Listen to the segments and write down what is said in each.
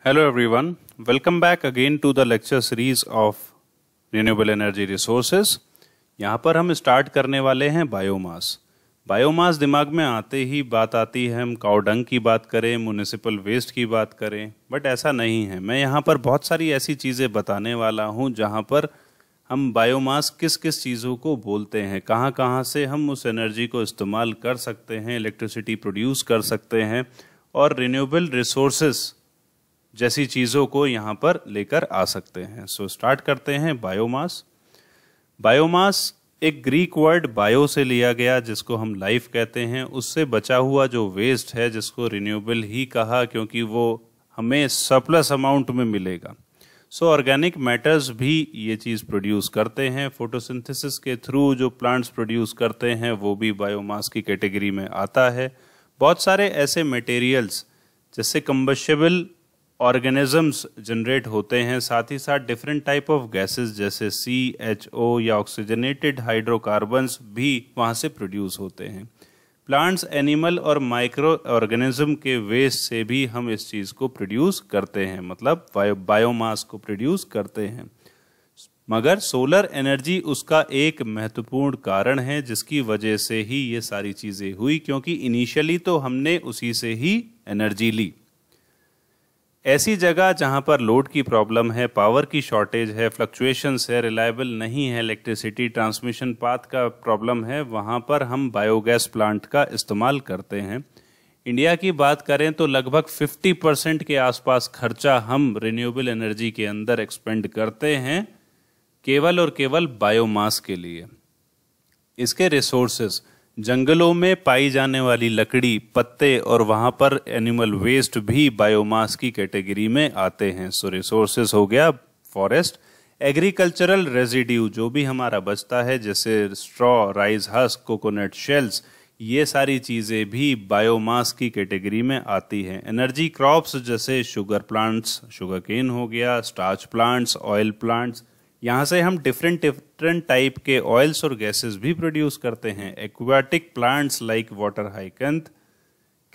Hello everyone, welcome back again to the lecture series of renewable energy resources। यहाँ पर हम start करने वाले हैं बायोमास। बायोमास दिमाग में आते ही बात आती है हम काऊ डंग की बात करें, म्युनिसिपल वेस्ट की बात करें, बट ऐसा नहीं है। मैं यहाँ पर बहुत सारी ऐसी चीज़ें बताने वाला हूँ जहाँ पर हम बायोमास किस किस चीज़ों को बोलते हैं, कहाँ कहाँ से हम उस एनर्जी को इस्तेमाल कर सकते हैं, इलेक्ट्रिसिटी प्रोड्यूस कर सकते हैं और रिन्यूएबल रिसोर्सेस जैसी चीज़ों को यहाँ पर लेकर आ सकते हैं। सो स्टार्ट करते हैं बायोमास। बायोमास एक ग्रीक वर्ड बायो से लिया गया जिसको हम लाइफ कहते हैं, उससे बचा हुआ जो वेस्ट है जिसको रिन्यूएबल ही कहा क्योंकि वो हमें सरप्लस अमाउंट में मिलेगा। सो ऑर्गेनिक मैटर्स भी ये चीज़ प्रोड्यूस करते हैं। फोटोसिंथेसिस के थ्रू जो प्लांट्स प्रोड्यूस करते हैं वो भी बायोमास की कैटेगरी में आता है। बहुत सारे ऐसे मटेरियल्स जिससे कंबस्टेबल ऑर्गेनिजम्स जनरेट होते हैं, साथ ही साथ डिफरेंट टाइप ऑफ गैसेस जैसे CHO या ऑक्सीजनेटेड हाइड्रोकार्बन्स भी वहाँ से प्रोड्यूस होते हैं। प्लांट्स, एनिमल और माइक्रो ऑर्गेनिज्म के वेस्ट से भी हम इस चीज़ को प्रोड्यूस करते हैं, मतलब बायोमास को प्रोड्यूस करते हैं। मगर सोलर एनर्जी उसका एक महत्वपूर्ण कारण है जिसकी वजह से ही ये सारी चीज़ें हुई, क्योंकि इनिशियली तो हमने उसी से ही एनर्जी ली। ऐसी जगह जहां पर लोड की प्रॉब्लम है, पावर की शॉर्टेज है, फ्लक्चुएशंस है, रिलायबल नहीं है, इलेक्ट्रिसिटी ट्रांसमिशन पाथ का प्रॉब्लम है, वहां पर हम बायोगैस प्लांट का इस्तेमाल करते हैं। इंडिया की बात करें तो लगभग 50% के आसपास खर्चा हम रिन्यूएबल एनर्जी के अंदर एक्सपेंड करते हैं केवल और केवल बायोमास के लिए। इसके रिसोर्सेज, जंगलों में पाई जाने वाली लकड़ी, पत्ते और वहाँ पर एनिमल वेस्ट भी बायोमास की कैटेगरी में आते हैं। सो रिसोर्सेज हो गया फॉरेस्ट, एग्रीकल्चरल रेजिड्यू जो भी हमारा बचता है जैसे straw, rice husk, coconut shells, ये सारी चीज़ें भी बायोमास की कैटेगरी में आती हैं। एनर्जी क्रॉप्स जैसे शुगर प्लांट्स, शुगर केन हो गया, स्टार्च प्लांट्स, ऑयल प्लांट्स, यहाँ से हम डिफरेंट टाइप के ऑयल्स और गैसेस भी प्रोड्यूस करते हैं। Aquatic plants like water hyacinth,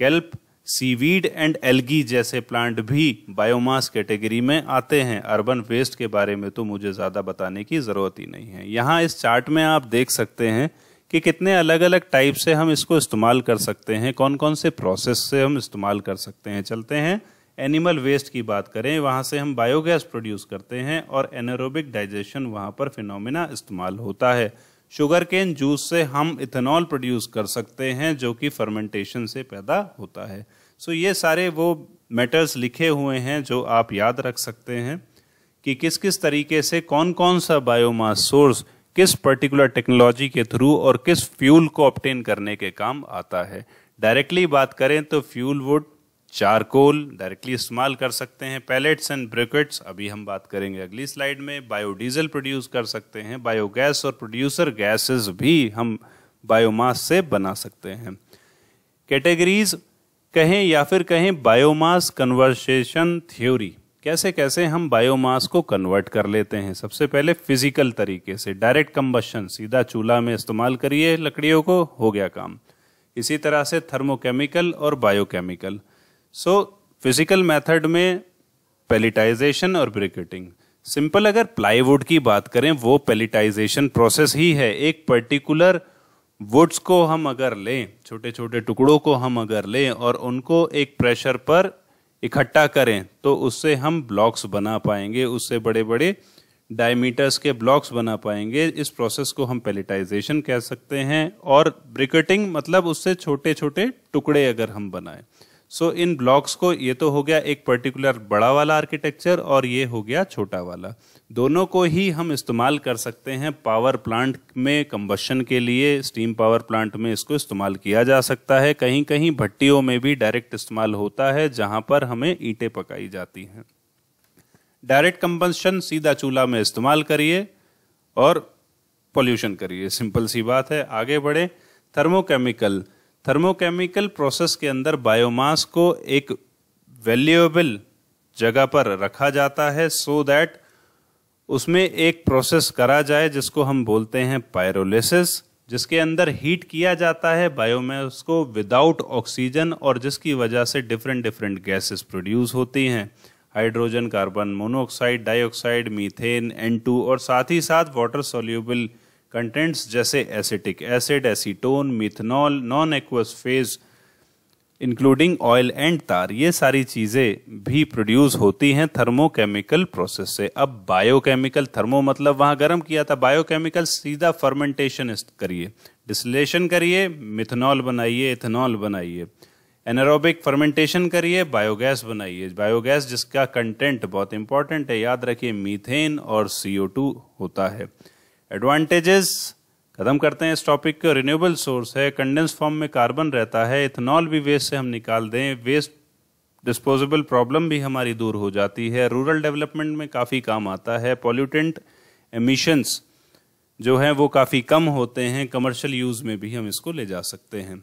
kelp, seaweed and algae जैसे प्लांट भी बायोमास कैटेगरी में आते हैं। अर्बन वेस्ट के बारे में तो मुझे ज़्यादा बताने की ज़रूरत ही नहीं है। यहाँ इस चार्ट में आप देख सकते हैं कि कितने अलग अलग टाइप से हम इसको इस्तेमाल कर सकते हैं, कौन कौन से प्रोसेस से हम इस्तेमाल कर सकते हैं। चलते हैं एनिमल वेस्ट की बात करें, वहाँ से हम बायोगैस प्रोड्यूस करते हैं और एनारोबिक डाइजेशन वहाँ पर फिनोमिना इस्तेमाल होता है। शुगर केन जूस से हम इथेनॉल प्रोड्यूस कर सकते हैं जो कि फर्मेंटेशन से पैदा होता है। सो ये सारे वो मैटर्स लिखे हुए हैं जो आप याद रख सकते हैं कि किस किस तरीके से कौन कौन सा बायोमास सोर्स किस पर्टिकुलर टेक्नोलॉजी के थ्रू और किस फ्यूल को ऑब्टेन करने के काम आता है। डायरेक्टली बात करें तो फ्यूल वुड, चारकोल डायरेक्टली इस्तेमाल कर सकते हैं। पैलेट्स एंड ब्रिकेट्स अभी हम बात करेंगे अगली स्लाइड में। बायोडीजल प्रोड्यूस कर सकते हैं। बायोगैस और प्रोड्यूसर गैसेस भी हम बायोमास से बना सकते हैं। कैटेगरीज कहें या फिर कहें बायोमास कन्वर्सेशन थ्योरी, कैसे कैसे हम बायोमास को कन्वर्ट कर लेते हैं। सबसे पहले फिजिकल तरीके से, डायरेक्ट कंबशन, सीधा चूल्हा में इस्तेमाल करिए लकड़ियों को, हो गया काम। इसी तरह से थर्मोकेमिकल और बायोकेमिकल। सो फिजिकल मेथड में पैलेटाइजेशन और ब्रिकेटिंग। सिंपल अगर प्लाईवुड की बात करें वो पैलेटाइजेशन प्रोसेस ही है। एक पर्टिकुलर वुड्स को हम अगर लें, छोटे छोटे टुकड़ों को हम अगर लें और उनको एक प्रेशर पर इकट्ठा करें तो उससे हम ब्लॉक्स बना पाएंगे, उससे बड़े बड़े डायमीटर्स के ब्लॉक्स बना पाएंगे। इस प्रोसेस को हम पैलेटाइजेशन कह सकते हैं। और ब्रिकेटिंग मतलब उससे छोटे छोटे टुकड़े अगर हम बनाएं। सो इन ब्लॉक्स को, ये तो हो गया एक पर्टिकुलर बड़ा वाला आर्किटेक्चर और ये हो गया छोटा वाला, दोनों को ही हम इस्तेमाल कर सकते हैं। पावर प्लांट में कंबशन के लिए, स्टीम पावर प्लांट में इसको इस्तेमाल किया जा सकता है। कहीं कहीं भट्टियों में भी डायरेक्ट इस्तेमाल होता है जहां पर हमें ईंटें पकाई जाती हैं। डायरेक्ट कंबशन सीधा चूल्हा में इस्तेमाल करिए और पॉल्यूशन करिए, सिंपल सी बात है। आगे बढ़े, थर्मोकेमिकल। थर्मोकेमिकल प्रोसेस के अंदर बायोमास को एक वैल्यूएबल जगह पर रखा जाता है सो दैट उसमें एक प्रोसेस करा जाए जिसको हम बोलते हैं पायरोलिसिस, जिसके अंदर हीट किया जाता है बायोमास को विदाउट ऑक्सीजन और जिसकी वजह से डिफरेंट गैसेस प्रोड्यूस होती हैं। Hydrogen, carbon monoxide, dioxide, methane, N2 और साथ ही साथ वाटर सोल्यूबल कंटेंट्स जैसे acetic acid, acetone, methanol, non aqueous phase including oil and तार, ये सारी चीज़ें भी प्रोड्यूस होती हैं थर्मोकेमिकल प्रोसेस से। अब बायोकेमिकल, थर्मो मतलब वहाँ गर्म किया था, बायोकेमिकल सीधा फर्मेंटेशन करिए, डिस्टिलेशन करिए, मिथनॉल बनाइए, इथेनॉल बनाइए, एनारोबिक फर्मेंटेशन करिए, बायोगैस बनाइए। बायोगैस जिसका कंटेंट बहुत इंपॉर्टेंट है, याद रखिए मीथेन और CO2 होता है। एडवांटेजेस खत्म करते हैं इस टॉपिक को। रिन्यूएबल सोर्स है, कंडेंस फॉर्म में कार्बन रहता है, इथेनॉल भी वेस्ट से हम निकाल दें, वेस्ट डिस्पोजेबल प्रॉब्लम भी हमारी दूर हो जाती है, रूरल डेवलपमेंट में काफ़ी काम आता है, पॉल्यूटेंट एमिशंस जो हैं वो काफ़ी कम होते हैं, कमर्शियल यूज़ में भी हम इसको ले जा सकते हैं,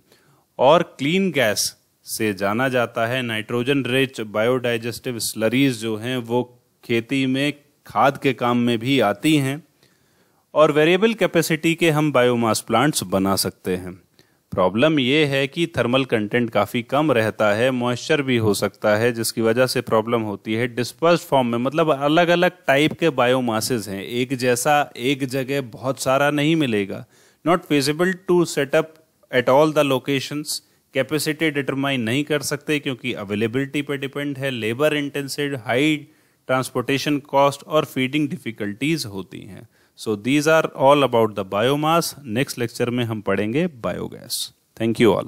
और क्लीन गैस से जाना जाता है। नाइट्रोजन रिच बायोडाइजेस्टिव स्लरीज जो हैं वो खेती में खाद के काम में भी आती हैं, और वेरिएबल कैपेसिटी के हम बायोमास प्लांट्स बना सकते हैं। प्रॉब्लम ये है कि थर्मल कंटेंट काफ़ी कम रहता है, मॉइस्चर भी हो सकता है, जिसकी वजह से प्रॉब्लम होती है। डिस्पर्स्ड फॉर्म में मतलब अलग अलग टाइप के बायोमासेस हैं, एक जैसा एक जगह बहुत सारा नहीं मिलेगा। Not feasible to set up at all the locations. Capacity determine नहीं कर सकते क्योंकि अवेलेबिलिटी पे डिपेंड है, labour intensive, high transportation cost और फीडिंग डिफिकल्टीज होती हैं। So these are all about the biomass. Next lecture में हम पढ़ेंगे बायोगैस। Thank you all.